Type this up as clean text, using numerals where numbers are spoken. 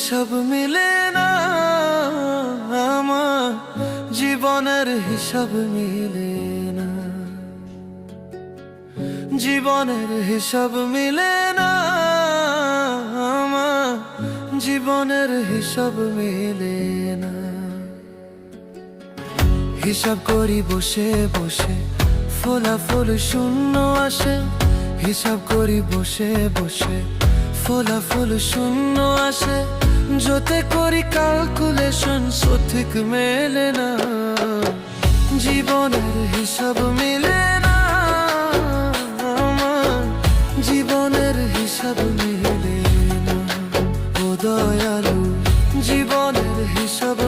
হিসাব মিলে না, আমার জীবনের হিসাব মিলে না, জীবনের হিসাব মিলে না, আমার জীবনের হিসাব মিলে না। হিসাব করি বসে বসে, ফলাফল শূন্য আসে। হিসাব করি বসে বসে, ফলাফল শূন্য আসে। যতে করি ক্যালকুলেশন সঠিক মেলে না, জীবনের হিসাব মিলে না, আমার জীবনের হিসাব মিলে না। ও দয়ালু, জীবনের হিসাব